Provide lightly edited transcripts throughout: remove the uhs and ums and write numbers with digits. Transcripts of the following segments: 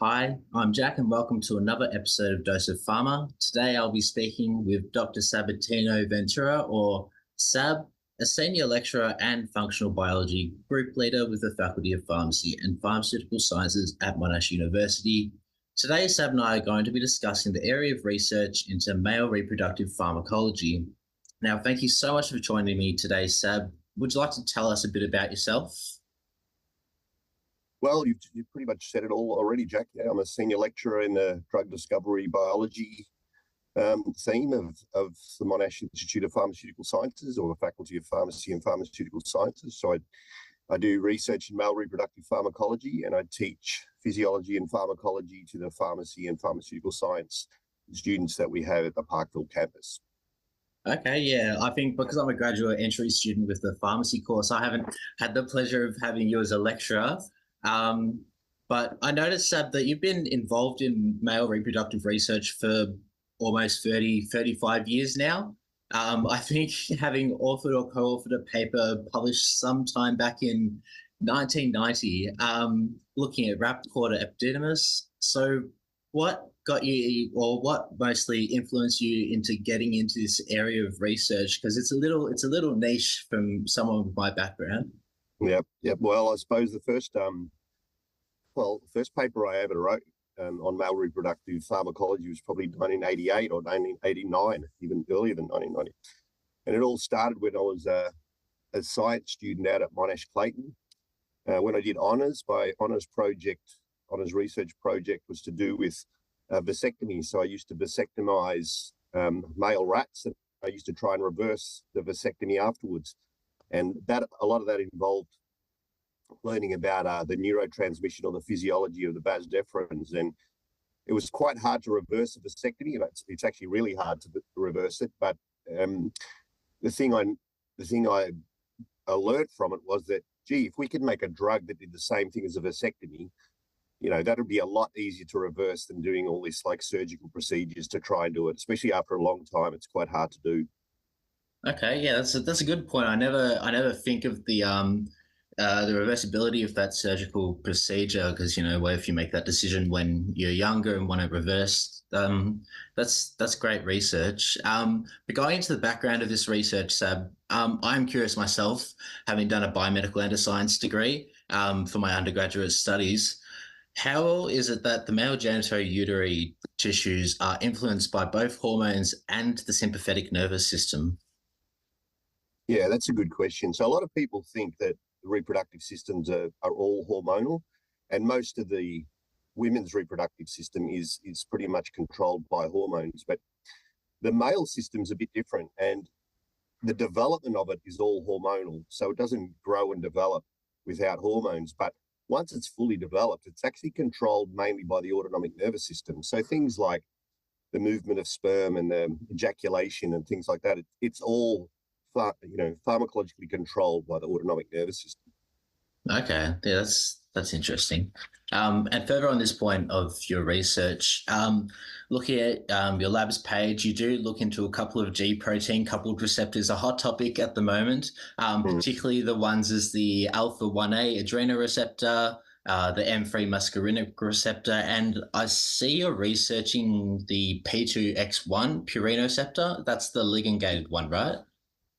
Hi, I'm Jack and welcome to another episode of Dose of Pharma. Today I'll be speaking with Dr. Sabatino Ventura, or Sab, a senior lecturer and functional biology group leader with the Faculty of Pharmacy and Pharmaceutical Sciences at Monash University. Today, Sab and I are going to be discussing the area of research into male reproductive pharmacology. Now, thank you so much for joining me today, Sab. Would you like to tell us a bit about yourself? Well, you've pretty much said it all already, Jack. Yeah, I'm a senior lecturer in the drug discovery biology theme of the Monash Institute of Pharmaceutical Sciences, or the Faculty of Pharmacy and Pharmaceutical Sciences. So I do research in male reproductive pharmacology, and I teach physiology and pharmacology to the pharmacy and pharmaceutical science students that we have at the Parkville campus. Okay, yeah. I think because I'm a graduate entry student with the pharmacy course, I haven't had the pleasure of having you as a lecturer. But I noticed, Sab, that you've been involved in male reproductive research for almost 35 years now. I think having authored or co-authored a paper published sometime back in 1990, looking at rapid epididymis. So what got you, or what mostly influenced you into getting into this area of research? Because it's a little niche from someone with my background. Yep. Well, I suppose the first paper I ever wrote on male reproductive pharmacology was probably 1988 or 1989, even earlier than 1990. And it all started when I was a science student out at Monash Clayton. When I did honours, my honours research project was to do with vasectomy. So I used to vasectomize male rats, and I used to try and reverse the vasectomy afterwards. And a lot of that involved learning about the neurotransmission or the physiology of the Vas Deferens. And it was quite hard to reverse a vasectomy. It's actually really hard to reverse it. But the thing I learned from it was that, gee, if we could make a drug that did the same thing as a vasectomy, that would be a lot easier to reverse than doing all this like surgical procedures to try and do it, especially after a long time. It's quite hard to do. Okay, yeah, that's a good point. I never think of the reversibility of that surgical procedure, because what if you make that decision when you're younger and want it reversed? That's great research. But going into the background of this research, Sab, I'm curious myself, having done a biomedical endoscience degree for my undergraduate studies. How is it that the male genitourinary tissues are influenced by both hormones and the sympathetic nervous system? Yeah, that's a good question. So a lot of people think that the reproductive systems are all hormonal, and most of the women's reproductive system is pretty much controlled by hormones. But the male system's a bit different, and the development of it is all hormonal. So it doesn't grow and develop without hormones. But once it's fully developed, it's actually controlled mainly by the autonomic nervous system. So things like the movement of sperm and the ejaculation and things like that, it's all pharmacologically controlled by the autonomic nervous system. Okay, yeah, that's interesting. And further on this point of your research, looking at your lab's page, you do look into a couple of G protein coupled receptors, a hot topic at the moment, particularly the ones as the alpha-1A adrenoreceptor, the M3 muscarinic receptor, and I see you're researching the P2X1 purinoceptor. That's the ligand-gated one, right?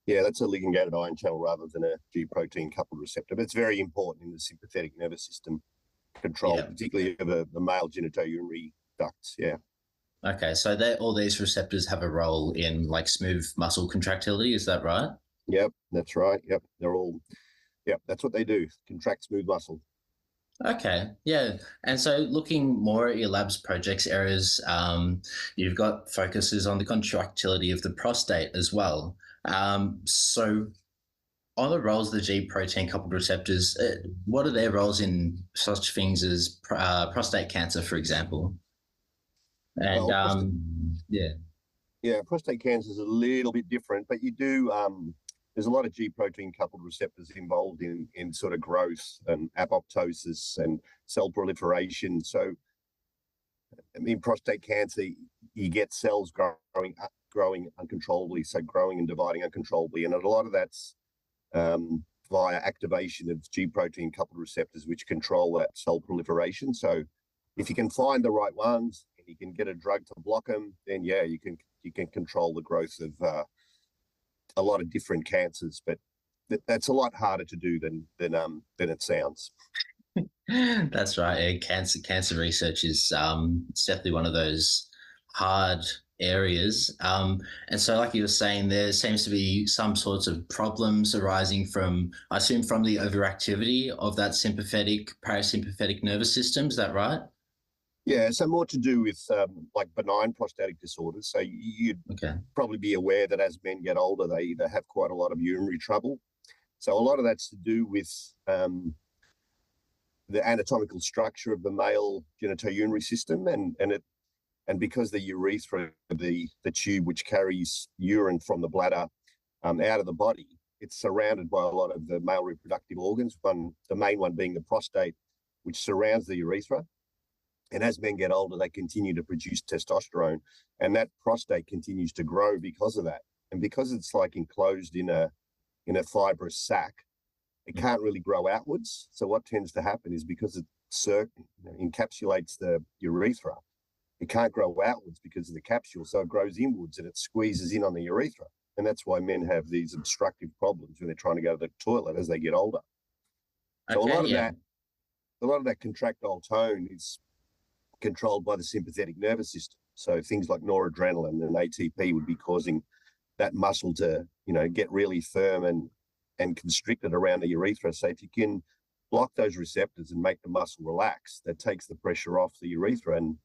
Yeah, that's a ligand-gated ion channel rather than a G protein coupled receptor. But it's very important in the sympathetic nervous system control, particularly of the male genitourinary ducts. Yeah. Okay, so all these receptors have a role in like smooth muscle contractility. Is that right? Yep, that's right. Yep, that's what they do. Contract smooth muscle. Okay, yeah. And so looking more at your lab's projects areas, you've got focuses on the contractility of the prostate as well. So on the roles of the G protein coupled receptors, what are their roles in such things as prostate cancer, for example? And prostate cancer is a little bit different, but you do there's a lot of G protein coupled receptors involved in sort of growth and apoptosis and cell proliferation. So in prostate cancer, you get cells growing uncontrollably, so growing and dividing uncontrollably, and a lot of that's via activation of G protein coupled receptors, which control that cell proliferation. So if you can find the right ones and you can get a drug to block them, then yeah, you can control the growth of a lot of different cancers. But that's a lot harder to do than it sounds. That's right. Yeah, cancer research is it's definitely one of those hard areas. And so, like you were saying, there seems to be some sorts of problems arising from, I assume, from the overactivity of that sympathetic, parasympathetic nervous system. Is that right? Yeah, so more to do with like benign prostatic disorders. So you'd probably be aware that as men get older, they either have quite a lot of urinary trouble. So a lot of that's to do with the anatomical structure of the male genitourinary system, and because the urethra, the tube which carries urine from the bladder out of the body, it's surrounded by a lot of the male reproductive organs. The main one being the prostate, which surrounds the urethra. And as men get older, they continue to produce testosterone, and that prostate continues to grow because of that. And because it's like enclosed in a fibrous sac, it can't really grow outwards. So what tends to happen is, because it encapsulates the urethra, it can't grow outwards because of the capsule. So it grows inwards and it squeezes in on the urethra. And that's why men have these obstructive problems when they're trying to go to the toilet as they get older. So a lot of that contractile tone is controlled by the sympathetic nervous system. So things like noradrenaline and ATP would be causing that muscle to, get really firm and constricted around the urethra. So if you can block those receptors and make the muscle relax, that takes the pressure off the urethra, and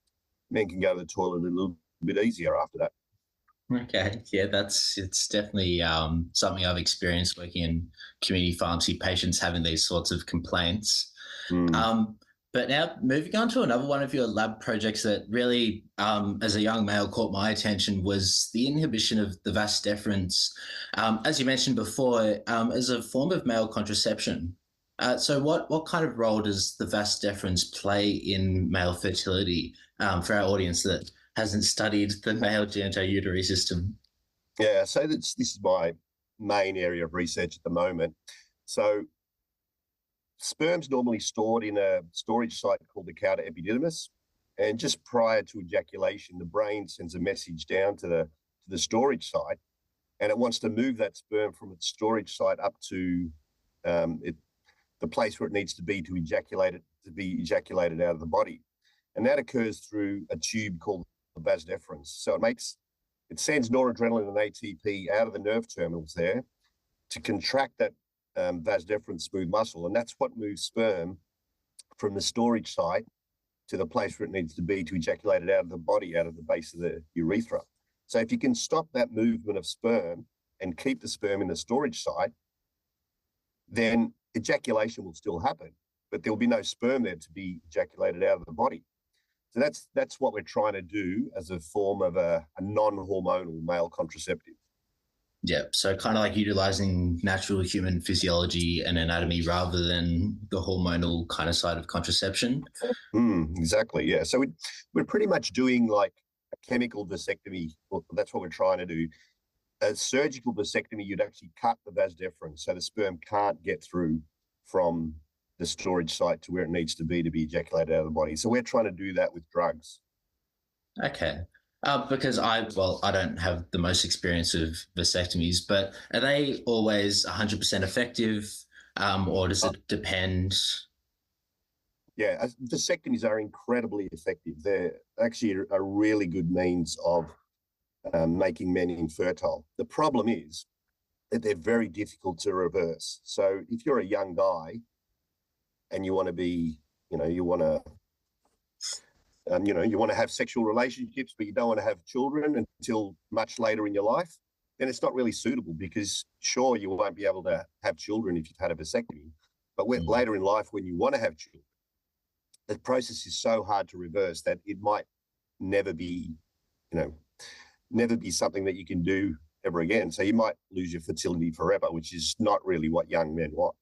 men can go to the toilet a little bit easier after that. Okay, yeah, it's definitely something I've experienced working in community pharmacy, patients having these sorts of complaints. But now moving on to another one of your lab projects that really, as a young male, caught my attention was the inhibition of the Vas Deferens, as you mentioned before, as a form of male contraception. So what kind of role does the Vas Deferens play in male fertility, for our audience that hasn't studied the male genitourinary system? Yeah, so this is my main area of research at the moment. So sperm's normally stored in a storage site called the cauda epididymis, and just prior to ejaculation, the brain sends a message down to the storage site, and it wants to move that sperm from its storage site up to the place where it needs to be to be ejaculated out of the body, and that occurs through a tube called the Vas Deferens. So it sends noradrenaline and ATP out of the nerve terminals there to contract that Vas deferens smooth muscle, and that's what moves sperm from the storage site to the place where it needs to be to ejaculate it out of the body, out of the base of the urethra. So if you can stop that movement of sperm and keep the sperm in the storage site, then ejaculation will still happen, but there will be no sperm there to be ejaculated out of the body. So that's what we're trying to do as a form of a non-hormonal male contraceptive. Yeah, so kind of like utilizing natural human physiology and anatomy rather than the hormonal kind of side of contraception. Exactly, yeah. So we're pretty much doing like a chemical vasectomy. Well, that's what we're trying to do. A surgical vasectomy, you'd actually cut the vas deferens so the sperm can't get through from the storage site to where it needs to be ejaculated out of the body. So we're trying to do that with drugs. Okay. Because I don't have the most experience of vasectomies, but are they always 100% effective, or does it depend? Yeah, vasectomies are incredibly effective. They're actually a really good means of making men infertile. The problem is that they're very difficult to reverse. So if you're a young guy and you want to be, you want to have sexual relationships, but you don't want to have children until much later in your life, then it's not really suitable, because sure, you won't be able to have children if you've had a vasectomy, but later in life, when you want to have children, the process is so hard to reverse that it might never be something that you can do ever again. So you might lose your fertility forever, which is not really what young men want.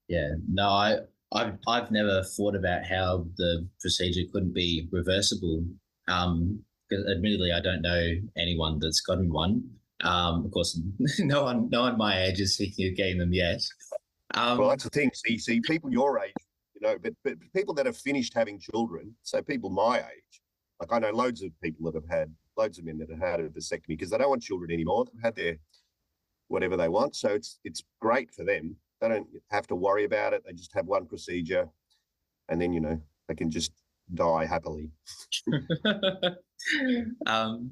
Yeah, no, I've never thought about how the procedure couldn't be reversible. Because admittedly, I don't know anyone that's gotten one. Of course, no one my age is thinking of getting them yet. Well, that's the thing. See, people your age but people that have finished having children, so people my age, like I know loads of people that have had, loads of men that have had a vasectomy because they don't want children anymore. They've had their whatever they want. So it's great for them. They don't have to worry about it. They just have one procedure and then, they can just die happily.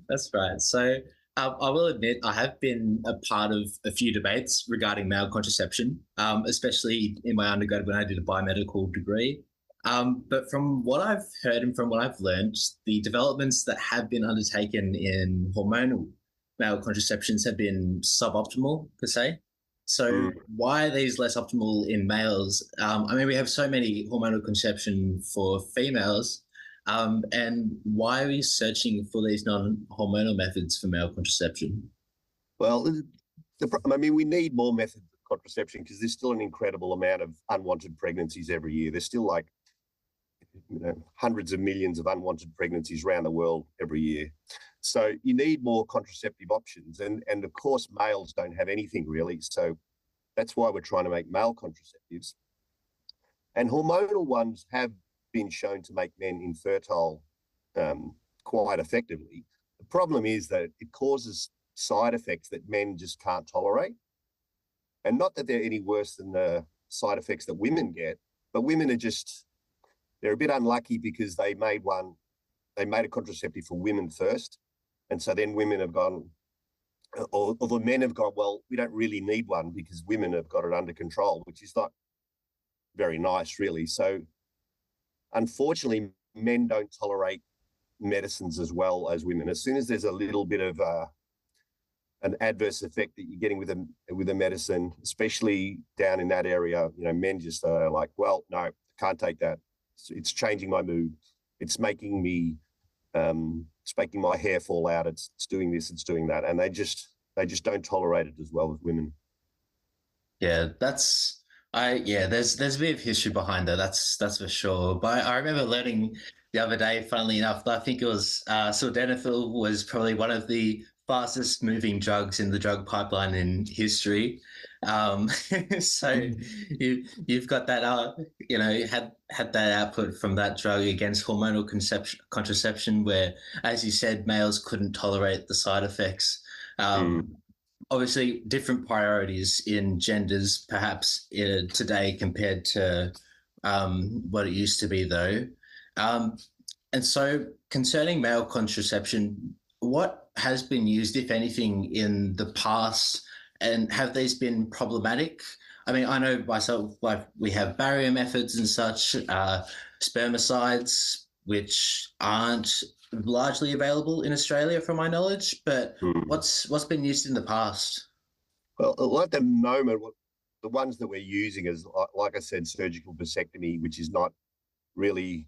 That's right. So I will admit I have been a part of a few debates regarding male contraception, especially in my undergrad when I did a biomedical degree. But from what I've heard and from what I've learned, the developments that have been undertaken in hormonal male contraceptions have been suboptimal, per se. So why are these less optimal in males? We have so many hormonal conception for females, and why are we searching for these non-hormonal methods for male contraception? Well, we need more methods of contraception because there's still an incredible amount of unwanted pregnancies every year. There's still hundreds of millions of unwanted pregnancies around the world every year. So you need more contraceptive options. And of course, males don't have anything really. So that's why we're trying to make male contraceptives. And hormonal ones have been shown to make men infertile quite effectively. The problem is that it causes side effects that men just can't tolerate. And not that they're any worse than the side effects that women get, but women are they're a bit unlucky because they made a contraceptive for women first. And so then women have gone, or the men have gone, well, we don't really need one because women have got it under control, which is not very nice, really. So unfortunately, men don't tolerate medicines as well as women. As soon as there's a little bit of an adverse effect that you're getting with a medicine, especially down in that area, men just are like, well, no, can't take that. It's changing my mood. It's making me, it's making my hair fall out. It's doing this, it's doing that. And they just don't tolerate it as well as women. Yeah, there's a bit of history behind that. That's for sure. But I remember learning the other day, funnily enough, I think it was sildenafil was probably one of the fastest moving drugs in the drug pipeline in history. So you've got that had that output from that drug against hormonal contraception, where, as you said, males couldn't tolerate the side effects. Obviously, different priorities in genders, perhaps today compared to what it used to be, though. And so, concerning male contraception, what has been used, if anything, in the past, and have these been problematic? I know myself, like we have barrier methods and such, spermicides, which aren't largely available in Australia, from my knowledge. But what's been used in the past? Well, at the moment, the ones that we're using is, like I said, surgical vasectomy, which is not really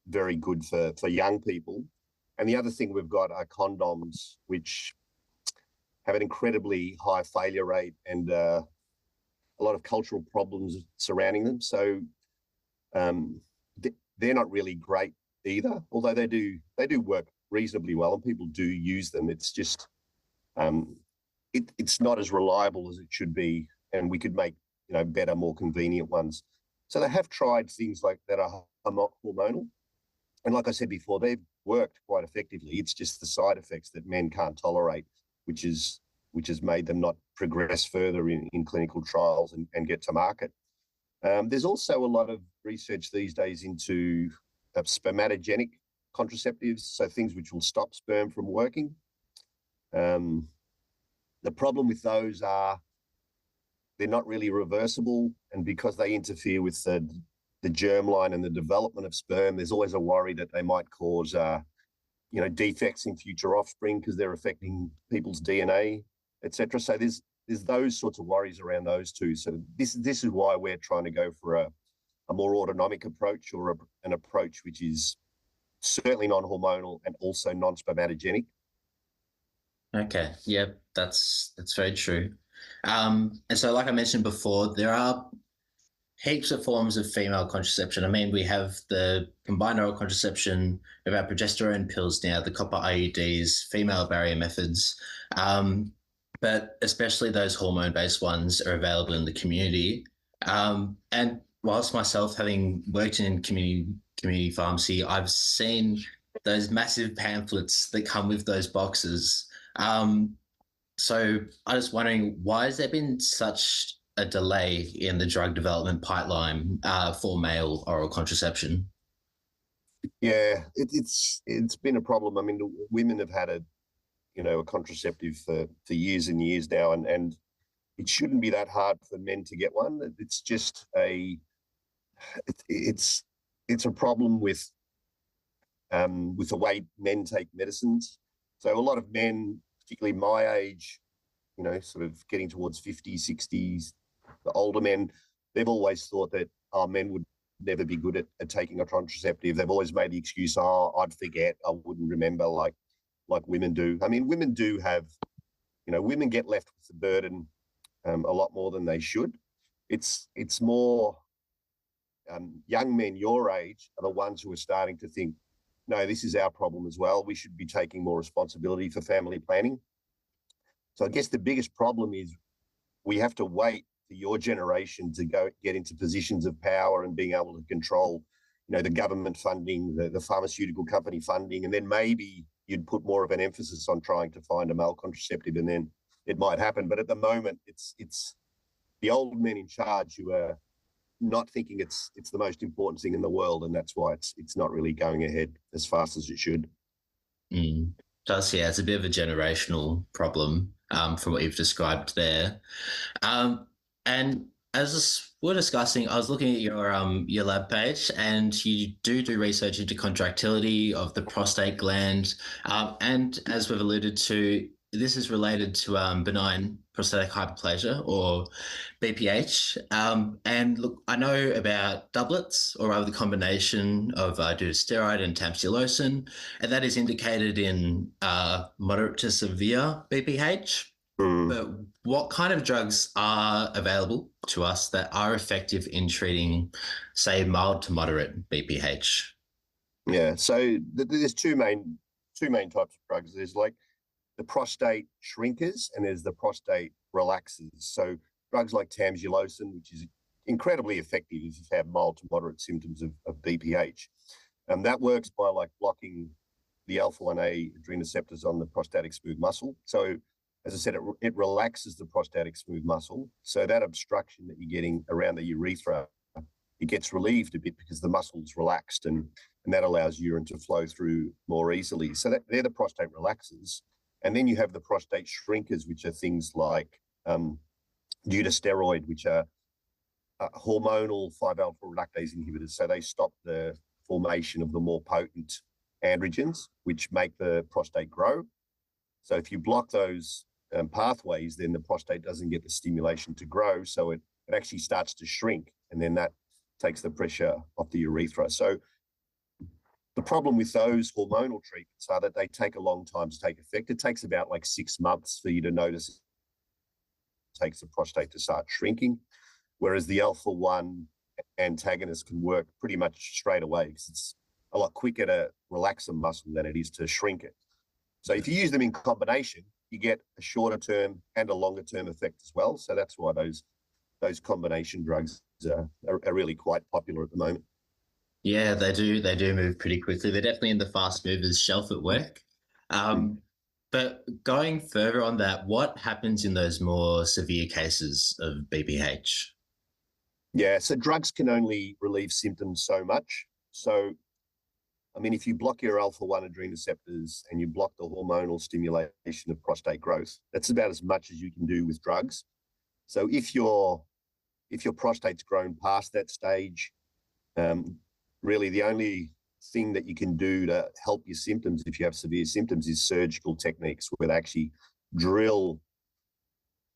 very good for young people. And the other thing we've got are condoms, which have an incredibly high failure rate and a lot of cultural problems surrounding them. So they're not really great either, although they do work reasonably well and people do use them. It's just it's not as reliable as it should be, and we could make better, more convenient ones. So they have tried things like that are hormonal, and like I said before, they've worked quite effectively. It's just the side effects that men can't tolerate, which has made them not progress further in clinical trials and get to market. There's also a lot of research these days into spermatogenic contraceptives, so things which will stop sperm from working. The problem with those are they're not really reversible, and because they interfere with the germline and the development of sperm, there's always a worry that they might cause defects in future offspring because they're affecting people's DNA, etc. So there's those sorts of worries around those two. So this is why we're trying to go for a more autonomic approach, or an approach which is certainly non-hormonal and also non-spermatogenic. Okay, yeah, that's very true. And so, like I mentioned before, there are heaps of forms of female contraception. We have the combined oral contraception, we have our progesterone pills now, the copper IUDs, female barrier methods, but especially those hormone-based ones are available in the community. And whilst myself having worked in community pharmacy, I've seen those massive pamphlets that come with those boxes. So I was wondering, why has there been such a delay in the drug development pipeline for male oral contraception? Yeah, it's been a problem. I mean, women have had a contraceptive for years and years now, and it shouldn't be that hard for men to get one. It's just it's a problem with the way men take medicines. So a lot of men, particularly my age, sort of getting towards 50s, 60s, the older men, they've always thought that men would never be good at taking a contraceptive. They've always made the excuse, I'd forget, I wouldn't remember, like women do. I mean, women do have, women get left with the burden a lot more than they should. It's more young men your age are the ones who are starting to think, no, this is our problem as well. We should be taking more responsibility for family planning. So I guess the biggest problem is we have to wait for your generation to get into positions of power and being able to control, the government funding, the pharmaceutical company funding, and then maybe you'd put more of an emphasis on trying to find a male contraceptive, and then it might happen. But at the moment, it's the old men in charge who are not thinking it's the most important thing in the world, and that's why it's not really going ahead as fast as it should. Yeah, it's a bit of a generational problem from what you've described there. And as we're discussing, I was looking at your lab page, and you do research into contractility of the prostate gland, and as we've alluded to, this is related to benign prostatic hyperplasia, or BPH. And look, I know about doublets, or rather the combination of dutasteride and tamsulosin, and that is indicated in moderate to severe BPH. But what kind of drugs are available to us that are effective in treating, say, mild to moderate BPH? Yeah, so there's two main types of drugs. There's like the prostate shrinkers, and there's the prostate relaxers. So drugs like tamsulosin, which is incredibly effective if you have mild to moderate symptoms of BPH. That works by like blocking the alpha-1A adrenoceptors on the prostatic smooth muscle. So as I said, it relaxes the prostatic smooth muscle. So that obstruction that you're getting around the urethra, it gets relieved a bit because the muscle's relaxed, and that allows urine to flow through more easily. So they're the prostate relaxers. And then you have the prostate shrinkers, which are things like dutasteroid, which are hormonal 5-alpha reductase inhibitors. So they stop the formation of the more potent androgens, which make the prostate grow. So if you block those pathways, then the prostate doesn't get the stimulation to grow. So it actually starts to shrink, and then that takes the pressure off the urethra. So the problem with those hormonal treatments are that they take a long time to take effect. It takes about like 6 months for you to notice it takes the prostate to start shrinking, whereas the alpha-1 antagonist can work pretty much straight away because it's a lot quicker to relax a muscle than it is to shrink it. So if you use them in combination, you get a shorter term and a longer term effect as well. So that's why those combination drugs are really quite popular at the moment. Yeah, they do move pretty quickly. They're definitely in the fast movers shelf at work. But going further on that, what happens in those more severe cases of BPH? Yeah, so drugs can only relieve symptoms so much. So, I mean, if you block your alpha-1 adrenoceptors and you block the hormonal stimulation of prostate growth, that's about as much as you can do with drugs. So if your prostate's grown past that stage, really the only thing that you can do to help your symptoms if you have severe symptoms is surgical techniques where they actually drill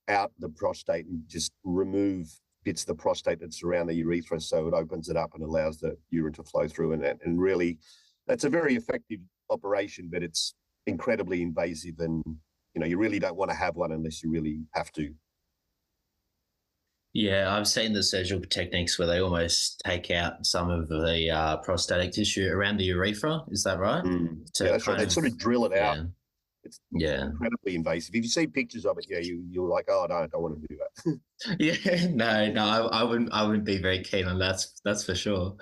out the prostate and just remove bits of the prostate that around the urethra, so it opens it up and allows the urine to flow through. And really, that's a very effective operation, but it's incredibly invasive, and you really don't want to have one unless you really have to. Yeah, I've seen the surgical techniques where they almost take out some of the prostatic tissue around the urethra. Is that right? Yeah, that's right. They sort of drill it out. It's Yeah. incredibly invasive. If you see pictures of it, yeah, you're like, oh, no, I don't want to do that. Yeah, no, I wouldn't be very keen on that. That's for sure.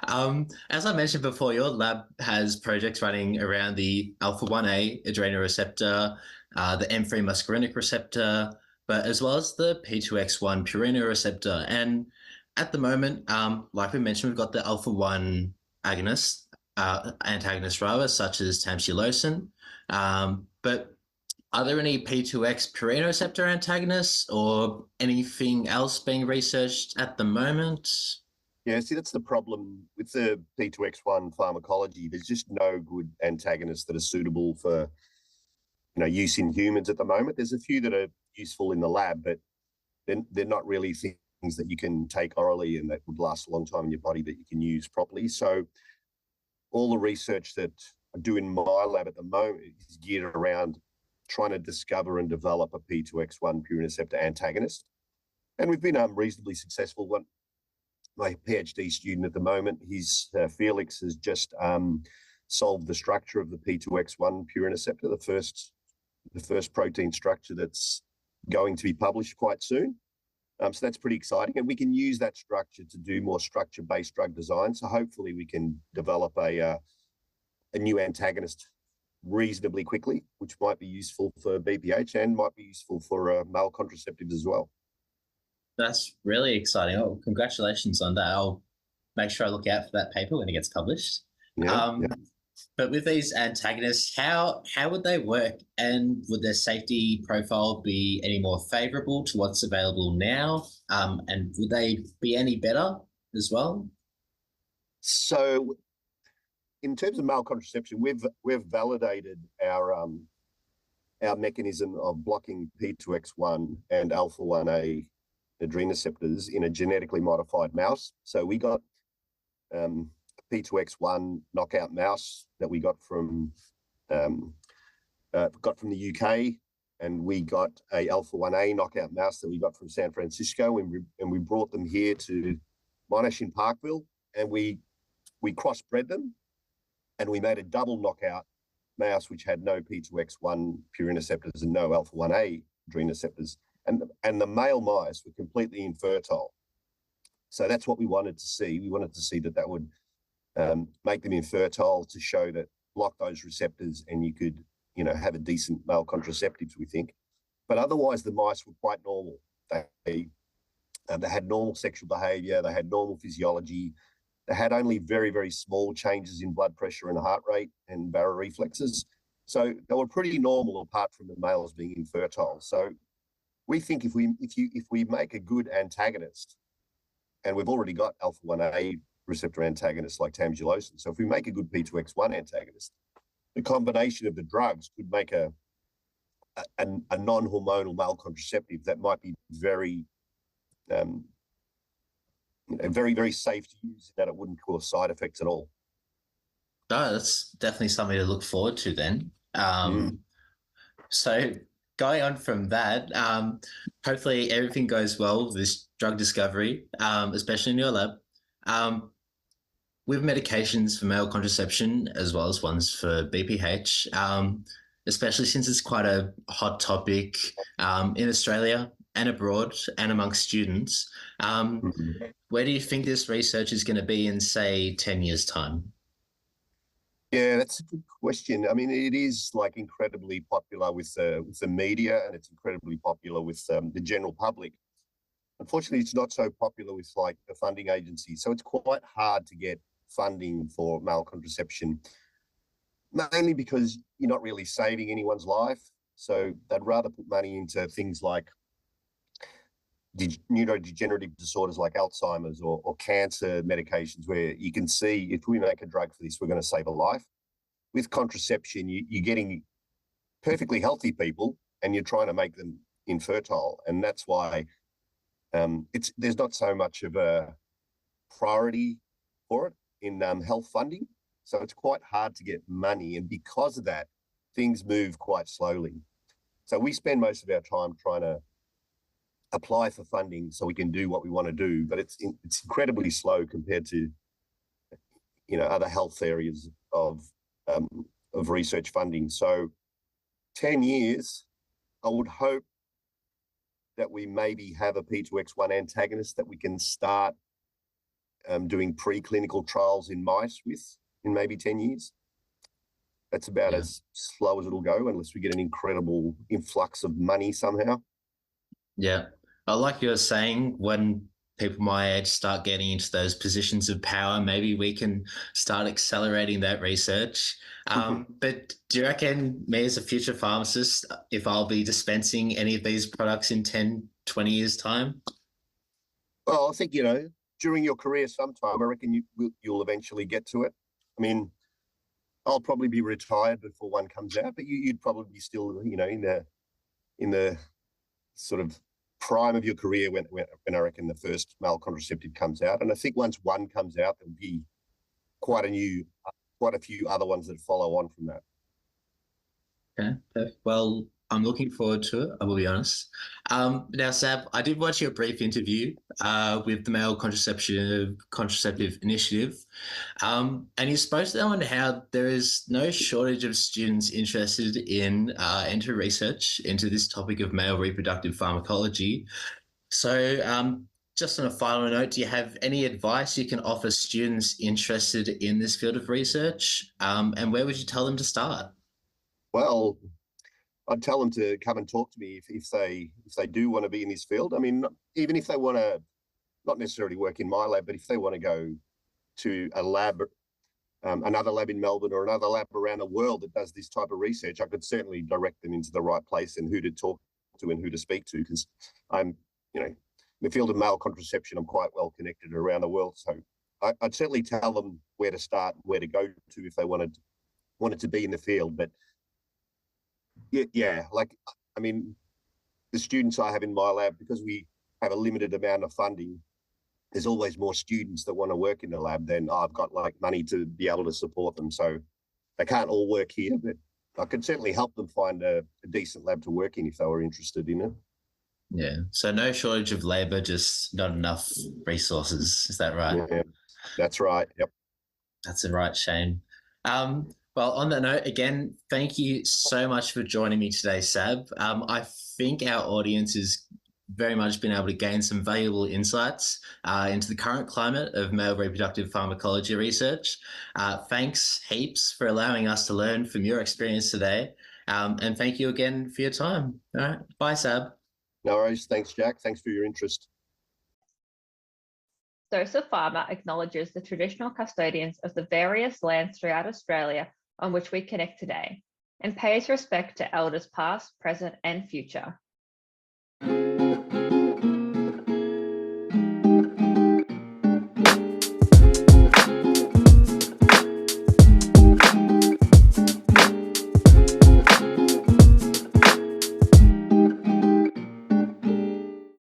As I mentioned before, your lab has projects running around the alpha 1A adrenal receptor, the M3 muscarinic receptor, but as well as the P2X1 purinoreceptor. And at the moment, like we mentioned, we've got the alpha 1 agonist, antagonist rather, such as tamsulosin. But are there any P2X purinoceptor antagonists or anything else being researched at the moment? Yeah, see, that's the problem with the P2X1 pharmacology. There's just no good antagonists that are suitable for, use in humans at the moment. There's a few that are useful in the lab, but they're not really things that you can take orally and that would last a long time in your body that you can use properly. So all the research that I do in my lab at the moment is geared around trying to discover and develop a P2X1 purinoceptor antagonist. And we've been reasonably successful. My PhD student at the moment, Felix, has just solved the structure of the P2X1 purinoceptor, the first protein structure that's going to be published quite soon. So that's pretty exciting. And we can use that structure to do more structure-based drug design. So hopefully we can develop a new antagonist reasonably quickly, which might be useful for BPH and might be useful for male contraceptives as well. That's really exciting. Oh, congratulations on that. I'll make sure I look out for that paper when it gets published. Yeah. But with these antagonists, how would they work, and would their safety profile be any more favorable to what's available now? And would they be any better as well? So, in terms of male contraception, we've validated our mechanism of blocking P2X1 and alpha 1A adrenoceptors in a genetically modified mouse. So we got P2X1 knockout mouse that we got from the UK, and we got a alpha 1A knockout mouse that we got from San Francisco, and we brought them here to Monash in Parkville, and we crossbred them, and we made a double knockout mouse which had no P2X1 purinoceptors and no alpha 1A adrenoceptors, and the male mice were completely infertile. So that's what we wanted to see. We wanted to see that would make them infertile, to show that block those receptors and you could, have a decent male contraceptives, we think. But otherwise, the mice were quite normal. They had normal sexual behavior. They had normal physiology. They had only very, very small changes in blood pressure and heart rate and baroreflexes. So they were pretty normal, apart from the males being infertile. So we think if we make a good antagonist, and we've already got alpha 1A receptor antagonists like tamsulosin, so if we make a good P2X1 antagonist, the combination of the drugs could make a non-hormonal male contraceptive that might be very, very, very safe to use, that it wouldn't cause side effects at all. No, that's definitely something to look forward to then. So going on from that, hopefully everything goes well with this drug discovery, especially in your lab. With medications for male contraception as well as ones for BPH, especially since it's quite a hot topic in Australia and abroad and amongst students. Where do you think this research is going to be in, say, 10 years' time? Yeah, that's a good question. I mean, it is like incredibly popular with the media, and it's incredibly popular with the general public. Unfortunately, it's not so popular with like the funding agencies. So it's quite hard to get funding for male contraception, mainly because you're not really saving anyone's life. So they'd rather put money into things like neurodegenerative disorders like Alzheimer's or cancer medications, where you can see if we make a drug for this, we're going to save a life. With contraception, you're getting perfectly healthy people and you're trying to make them infertile. And that's why there's not so much of a priority for it in health funding. So it's quite hard to get money. And because of that, things move quite slowly. So we spend most of our time trying to apply for funding so we can do what we want to do, but it's incredibly slow compared to other health areas of research funding. So 10 years, I would hope that we maybe have a P2X1 antagonist that we can start doing preclinical trials in mice with in maybe 10 years. That's about as slow as it'll go unless we get an incredible influx of money somehow. Yeah. Like you were saying, when people my age start getting into those positions of power, maybe we can start accelerating that research. But do you reckon me as a future pharmacist, if I'll be dispensing any of these products in 10, 20 years' time? Well, I think, during your career sometime, I reckon you'll eventually get to it. I mean, I'll probably be retired before one comes out, but you'd probably be still, in the sort of prime of your career when I reckon the first male contraceptive comes out. And I think once one comes out, there'll be quite a few other ones that follow on from that. Okay, perfect. Well, I'm looking forward to it, I will be honest. Now, Sab, I did watch your brief interview with the Male Contraceptive Initiative, and you spoke to them on how there is no shortage of students interested in enter research into this topic of male reproductive pharmacology. So just on a final note, do you have any advice you can offer students interested in this field of research, and where would you tell them to start? Well, I'd tell them to come and talk to me if they do want to be in this field. I mean, even if they want to not necessarily work in my lab, but if they want to go to a lab, another lab in Melbourne or another lab around the world that does this type of research, I could certainly direct them into the right place and who to talk to and who to speak to, because I'm, in the field of male contraception, I'm quite well connected around the world. So I'd certainly tell them where to start, where to go to if they wanted to be in the field. But yeah, I mean, the students I have in my lab, because we have a limited amount of funding, there's always more students that want to work in the lab than I've got money to be able to support them. So they can't all work here, but I could certainly help them find a decent lab to work in if they were interested in it. Yeah. So no shortage of labor, just not enough resources. Is that right? Yeah, that's right. Yep. That's a right shame. Well, on that note, again, thank you so much for joining me today, Sab. I think our audience has very much been able to gain some valuable insights into the current climate of male reproductive pharmacology research. Thanks heaps for allowing us to learn from your experience today. And thank you again for your time. All right. Bye, Sab. No worries. Thanks, Jack. Thanks for your interest. Dose of Pharma acknowledges the traditional custodians of the various lands throughout Australia on which we connect today, and pays respect to elders past, present, and future.